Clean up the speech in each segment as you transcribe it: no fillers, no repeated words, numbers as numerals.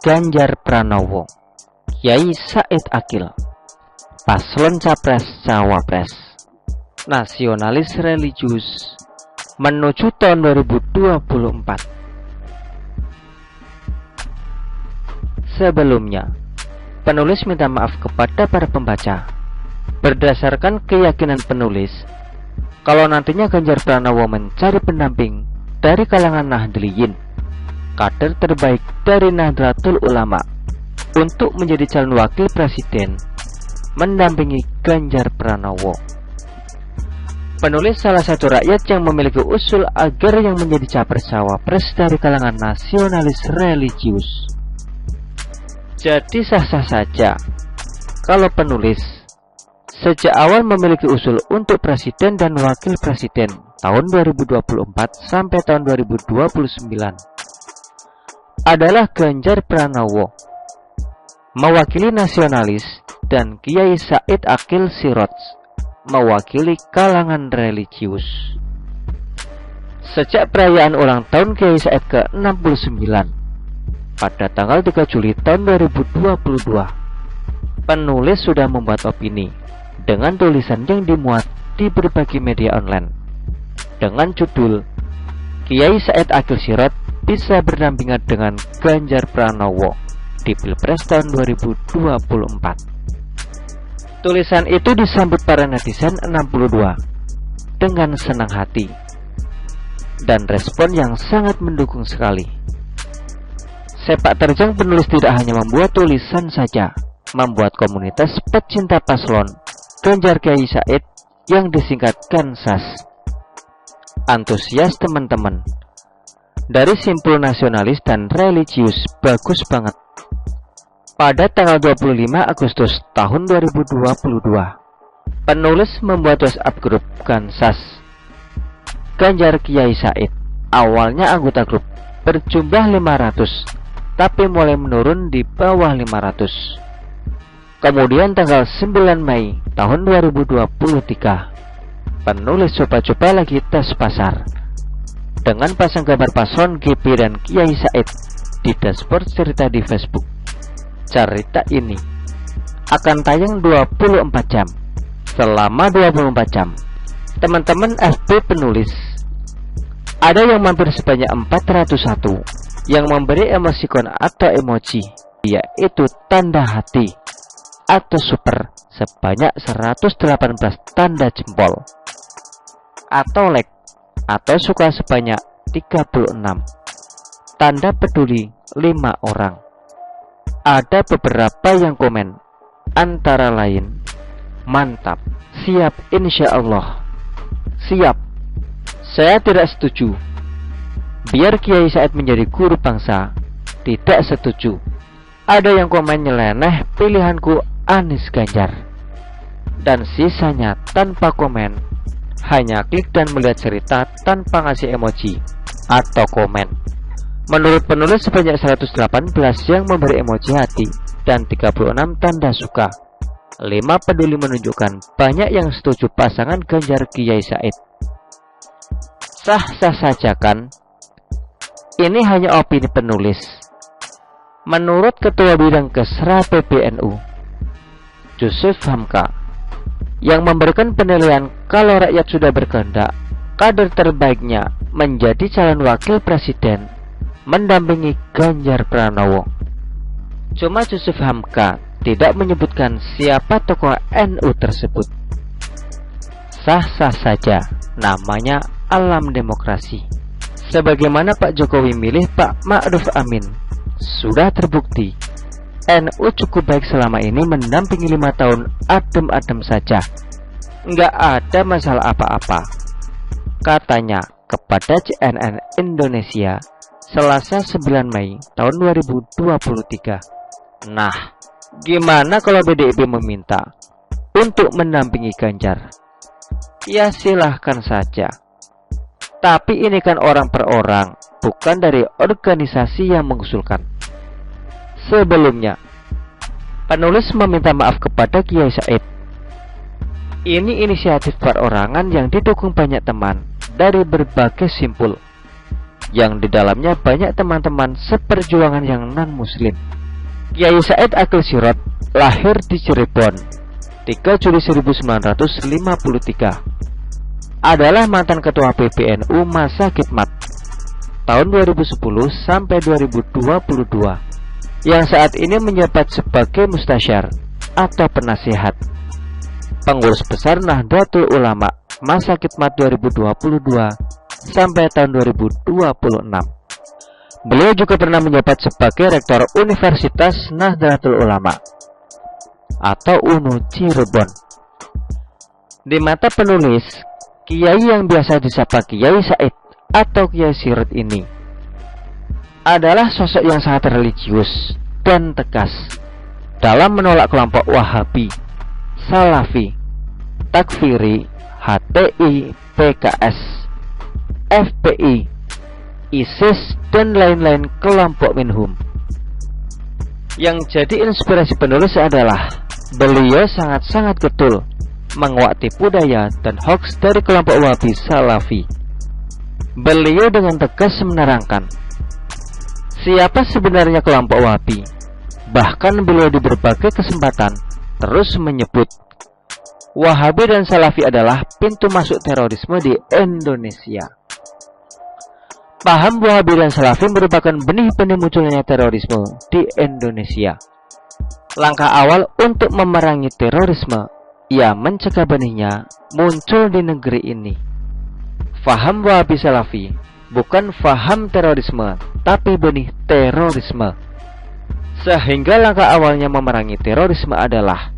Ganjar Pranowo, Kiai Said Akil, paslon capres-cawapres, nasionalis religius menuju tahun 2024. Sebelumnya, penulis minta maaf kepada para pembaca. Berdasarkan keyakinan penulis, kalau nantinya Ganjar Pranowo mencari pendamping dari kalangan Nahdliyin, kader terbaik dari Nahdlatul Ulama, untuk menjadi calon wakil presiden mendampingi Ganjar Pranowo. Penulis salah satu rakyat yang memiliki usul agar yang menjadi capres-cawapres dari kalangan nasionalis religius. Jadi sah-sah saja kalau penulis sejak awal memiliki usul untuk presiden dan wakil presiden tahun 2024 sampai tahun 2029 adalah Ganjar Pranowo mewakili nasionalis dan Kiai Said Akil Siroj mewakili kalangan religius. Sejak perayaan ulang tahun Kiai Said ke-69 pada tanggal 3 Juli tahun 2022, penulis sudah membuat opini dengan tulisan yang dimuat di berbagai media online dengan judul Kiai Said Akil Siroj bisa berdampingan dengan Ganjar Pranowo di Pilpres tahun 2024. Tulisan itu disambut para netizen 62 dengan senang hati dan respon yang sangat mendukung sekali. Sepak terjang penulis tidak hanya membuat tulisan saja, membuat komunitas pecinta paslon Ganjar Kiai Said yang disingkat GANSAS. Antusias teman-teman dari simpul nasionalis dan religius bagus banget. Pada tanggal 25 Agustus tahun 2022, penulis membuat WhatsApp grup GANSAS Ganjar Kiai Said. Awalnya anggota grup berjumlah 500, tapi mulai menurun di bawah 500. Kemudian tanggal 9 Mei tahun 2023, penulis coba-coba lagi tes pasar dengan pasang gambar paslon GP dan Kiai Said di dashboard cerita di Facebook. Cerita ini akan tayang 24 jam. Selama 24 jam, teman-teman FB penulis ada yang mampir sebanyak 401 yang memberi emoticon atau emoji, yaitu tanda hati atau super sebanyak 118 tanda jempol, atau like atau suka sebanyak 36, tanda peduli 5 orang. Ada beberapa yang komen, antara lain, mantap, siap, insya Allah, siap, saya tidak setuju, biar Kiai Said menjadi guru bangsa, tidak setuju. Ada yang komen nyeleneh, pilihanku Anies Ganjar, dan sisanya tanpa komen, hanya klik dan melihat cerita tanpa ngasih emoji atau komen. Menurut penulis sebanyak 118 yang memberi emoji hati dan 36 tanda suka. 5 peduli menunjukkan banyak yang setuju pasangan Ganjar Kiai Said. Sah-sah saja kan? Ini hanya opini penulis. Menurut Ketua Bidang Kesra PBNU, Yusuf Hamka, yang memberikan penilaian kalau rakyat sudah berkehendak, kader terbaiknya menjadi calon wakil presiden mendampingi Ganjar Pranowo. Cuma Yusuf Hamka tidak menyebutkan siapa tokoh NU tersebut. Sah-sah saja, namanya alam demokrasi. Sebagaimana Pak Jokowi milih Pak Ma'ruf Amin, sudah terbukti NU cukup baik selama ini mendampingi 5 tahun adem-adem saja. Nggak ada masalah apa-apa, katanya kepada CNN Indonesia Selasa 9 Mei tahun 2023. Nah, gimana kalau PDIP meminta untuk mendampingi Ganjar? Ya silahkan saja. Tapi ini kan orang per orang, bukan dari organisasi yang mengusulkan. Sebelumnya, penulis meminta maaf kepada Kiai Said. Ini inisiatif perorangan yang didukung banyak teman dari berbagai simpul, yang di dalamnya banyak teman-teman seperjuangan yang non-muslim. Kiai Said Akil Sirot lahir di Cirebon 3 Juli 1953. Adalah mantan ketua PBNU masa khidmat tahun 2010 sampai 2022, yang saat ini menjabat sebagai mustasyar atau penasihat pengurus besar Nahdlatul Ulama masa khidmat 2022 sampai tahun 2026. Beliau juga pernah menjabat sebagai rektor Universitas Nahdlatul Ulama atau UNU Cirebon. Di mata penulis, kiai yang biasa disapa Kiai Said atau Kiai Sirot ini adalah sosok yang sangat religius dan tegas dalam menolak kelompok Wahabi, Salafi, Takfiri, HTI, PKS, FPI, ISIS, dan lain-lain kelompok minhum. Yang jadi inspirasi penulis adalah beliau sangat-sangat getol menguak tipu daya dan hoax dari kelompok Wahabi Salafi. Beliau dengan tegas menerangkan siapa sebenarnya kelompok Wahabi. Bahkan beliau di berbagai kesempatan terus menyebut Wahabi dan Salafi adalah pintu masuk terorisme di Indonesia. Paham Wahabi dan Salafi merupakan benih-benih munculnya terorisme di Indonesia. Langkah awal untuk memerangi terorisme, ia mencegah benihnya muncul di negeri ini. Faham Wahabi Salafi bukan faham terorisme, tapi benih terorisme. Sehingga langkah awalnya memerangi terorisme adalah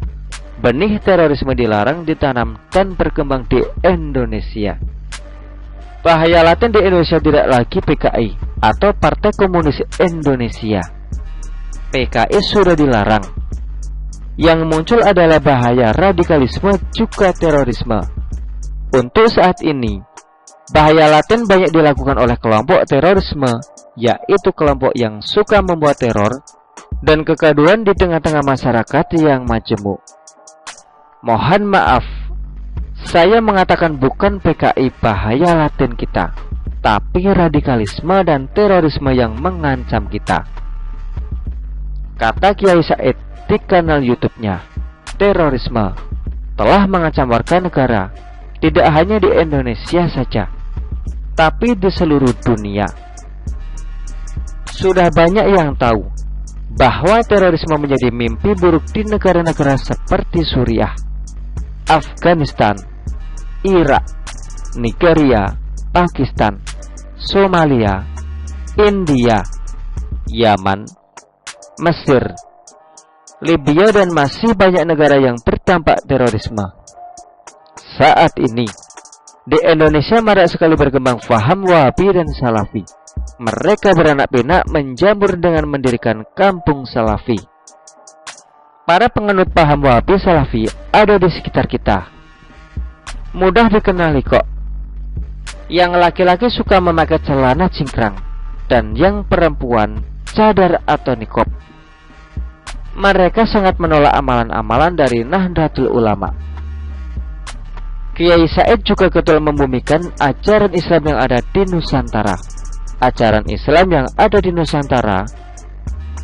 benih terorisme dilarang ditanam dan berkembang di Indonesia. Bahaya laten di Indonesia tidak lagi PKI atau Partai Komunis Indonesia. PKI sudah dilarang. Yang muncul adalah bahaya radikalisme juga terorisme. Untuk saat ini, bahaya laten banyak dilakukan oleh kelompok terorisme, yaitu kelompok yang suka membuat teror dan kegaduhan di tengah-tengah masyarakat yang majemuk. Mohon maaf, saya mengatakan bukan PKI bahaya laten kita, tapi radikalisme dan terorisme yang mengancam kita. Kata Kiai Said di kanal YouTube-nya, terorisme telah mengancam warga negara tidak hanya di Indonesia saja, tapi di seluruh dunia. Sudah banyak yang tahu bahwa terorisme menjadi mimpi buruk di negara-negara seperti Suriah, Afghanistan, Irak, Nigeria, Pakistan, Somalia, India, Yaman, Mesir, Libya, dan masih banyak negara yang terdampak terorisme. Saat ini, di Indonesia marak sekali berkembang faham Wahabi dan Salafi. Mereka beranak pinak menjamur dengan mendirikan kampung Salafi. Para penganut paham Wahabi Salafi ada di sekitar kita. Mudah dikenali kok. Yang laki-laki suka memakai celana cingkrang, dan yang perempuan cadar atau nikob. Mereka sangat menolak amalan-amalan dari Nahdlatul Ulama. Kiai Said juga getol membumikan ajaran Islam yang ada di Nusantara. Ajaran Islam yang ada di Nusantara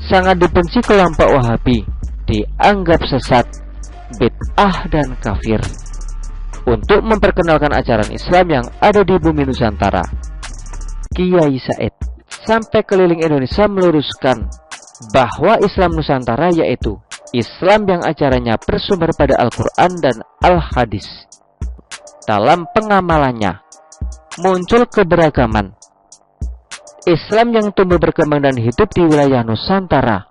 sangat dibenci kelompok Wahabi, dianggap sesat, bid'ah, dan kafir. Untuk memperkenalkan ajaran Islam yang ada di bumi Nusantara, Kiai Said sampai keliling Indonesia meluruskan bahwa Islam Nusantara yaitu Islam yang ajarannya bersumber pada Al-Quran dan Al-Hadis. Dalam pengamalannya muncul keberagaman. Islam yang tumbuh berkembang dan hidup di wilayah Nusantara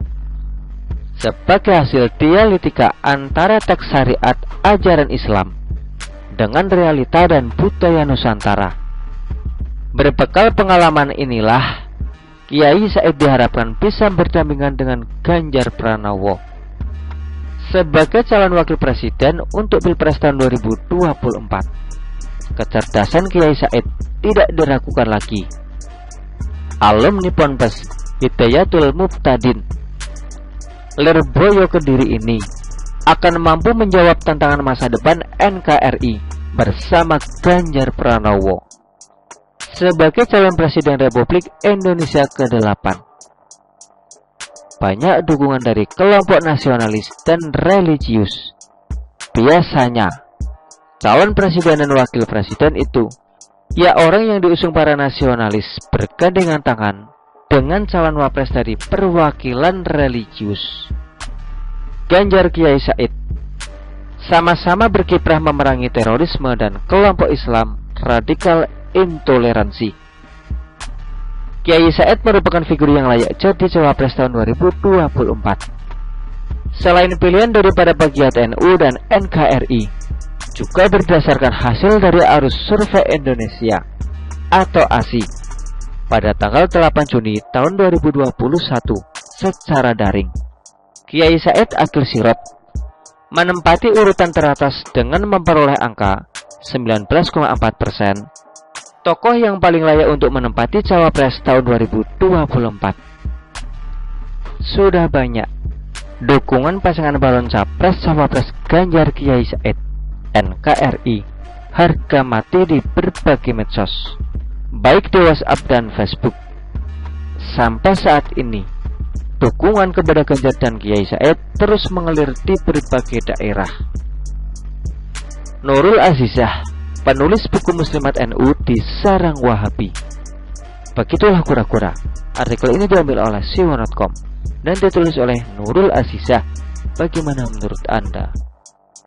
sebagai hasil dialektika antara teks syariat ajaran Islam dengan realita dan budaya Nusantara. Berbekal pengalaman inilah Kiai Said diharapkan bisa berdampingan dengan Ganjar Pranowo sebagai calon wakil presiden untuk Pilpres tahun 2024. Kecerdasan Kiai Said tidak diragukan lagi. Alumni Ponpes Hidayatul Muftadin Lirboyo Kediri ini akan mampu menjawab tantangan masa depan NKRI bersama Ganjar Pranowo sebagai calon Presiden Republik Indonesia ke-8. Banyak dukungan dari kelompok nasionalis dan religius. Biasanya, calon presiden dan wakil presiden itu ya orang yang diusung para nasionalis bergandengan tangan dengan calon wapres dari perwakilan religius. Ganjar Kiai Said sama-sama berkiprah memerangi terorisme dan kelompok Islam radikal intoleransi. Kiai Said merupakan figur yang layak jadi cawapres tahun 2024. Selain pilihan daripada Pegiat NU dan NKRI, juga berdasarkan hasil dari Arus Survei Indonesia atau ASI pada tanggal 8 Juni tahun 2021 secara daring. Kiai Said Agil Sirot menempati urutan teratas dengan memperoleh angka 19,4%. Tokoh yang paling layak untuk menempati cawapres tahun 2024. Sudah banyak dukungan pasangan balon capres cawapres Ganjar Kiai Said NKRI harga mati di berbagai medsos, baik di WhatsApp dan Facebook. Sampai saat ini, dukungan kepada Ganjar dan Kiai Said terus mengalir di berbagai daerah. Nurul Azizah, penulis buku Muslimat NU di Sarang Wahabi. Begitulah kura-kura. Artikel ini diambil oleh siwon.com dan ditulis oleh Nurul Azizah. Bagaimana menurut Anda?